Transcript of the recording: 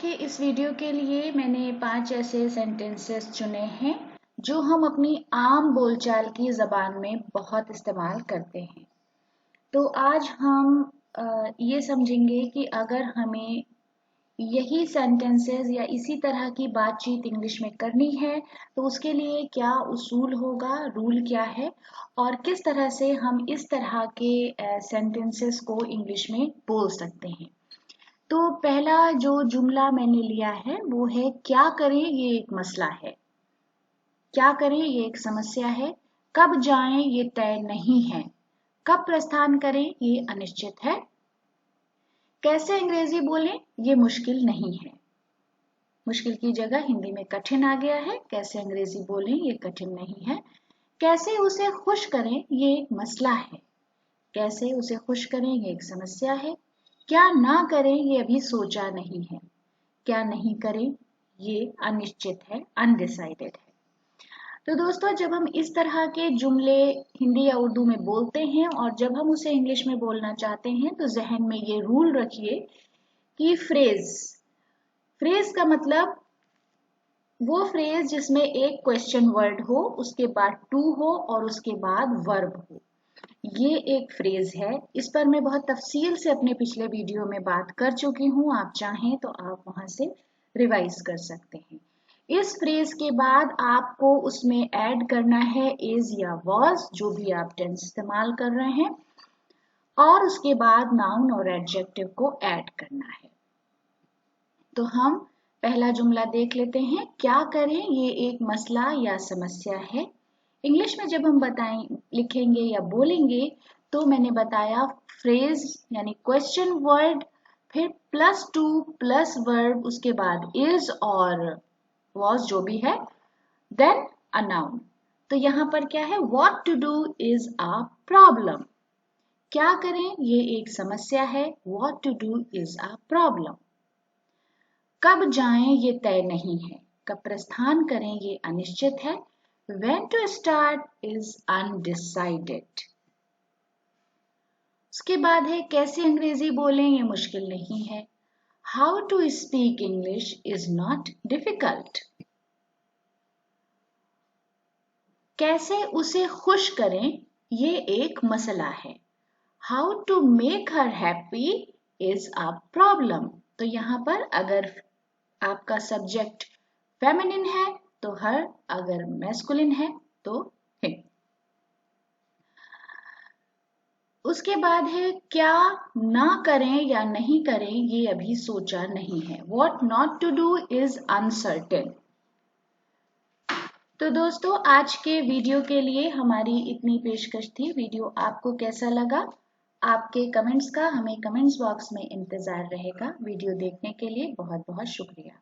के इस वीडियो के लिए मैंने 5 ऐसे सेंटेंसेस चुने हैं जो हम अपनी आम बोलचाल की ज़बान में बहुत इस्तेमाल करते हैं। तो आज हम ये समझेंगे कि अगर हमें यही सेंटेंसेस या इसी तरह की बातचीत इंग्लिश में करनी है तो उसके लिए क्या उसूल होगा, रूल क्या है और किस तरह से हम इस तरह के सेंटेंसेस को इंग्लिश में बोल सकते हैं। तो पहला जो जुमला मैंने लिया है वो है क्या करें ये एक मसला है। क्या करें ये एक समस्या है। कब जाएं ये तय नहीं है। कब प्रस्थान करें ये अनिश्चित है। कैसे अंग्रेजी बोलें ये मुश्किल नहीं है। मुश्किल की जगह हिंदी में कठिन आ गया है। कैसे अंग्रेजी बोलें ये कठिन नहीं है। कैसे उसे खुश करें ये एक मसला है। कैसे उसे खुश करें ये एक समस्या है। क्या ना करें ये अभी सोचा नहीं है। क्या नहीं करें ये अनिश्चित है, अनडिसाइडेड है। तो दोस्तों जब हम इस तरह के जुमले हिंदी या उर्दू में बोलते हैं और जब हम उसे इंग्लिश में बोलना चाहते हैं तो जहन में ये रूल रखिए कि फ्रेज का मतलब वो फ्रेज जिसमें एक क्वेश्चन वर्ड हो, उसके बाद टू हो और उसके बाद वर्ब हो, ये एक फ्रेज है। इस पर मैं बहुत तफसील से अपने पिछले वीडियो में बात कर चुकी हूँ। आप चाहें तो आप वहां से रिवाइज कर सकते हैं। इस फ्रेज के बाद आपको उसमें ऐड करना है इज या वॉज, जो भी आप टेंस इस्तेमाल कर रहे हैं, और उसके बाद नाउन और एडजेक्टिव को ऐड करना है। तो हम पहला जुमला देख लेते हैं। क्या करें ये एक मसला या समस्या है। इंग्लिश में जब हम लिखेंगे या बोलेंगे तो मैंने बताया फ्रेज यानी क्वेश्चन वर्ड, फिर +2 प्लस वर्ब, उसके बाद इज और वॉज जो भी है, देन अ नाउन। तो यहाँ पर क्या है, what to do is a problem. क्या करें ये एक समस्या है। What to do is a problem. कब जाएं ये तय नहीं है। कब प्रस्थान करें ये अनिश्चित है। When to start is undecided। उसके बाद है कैसे अंग्रेजी बोलें ये मुश्किल नहीं है। How to speak English is not difficult। कैसे उसे खुश करें ये एक मसला है। How to make her happy is a problem। तो यहाँ पर अगर आपका सब्जेक्ट फेमिनिन है तो हर, अगर मैस्कुलिन है तो हिम। उसके बाद है क्या ना करें या नहीं करें ये अभी सोचा नहीं है। What not to do is uncertain। तो दोस्तों आज के वीडियो के लिए हमारी इतनी पेशकश थी। वीडियो आपको कैसा लगा, आपके कमेंट्स का हमें कमेंट्स बॉक्स में इंतजार रहेगा। वीडियो देखने के लिए बहुत बहुत शुक्रिया।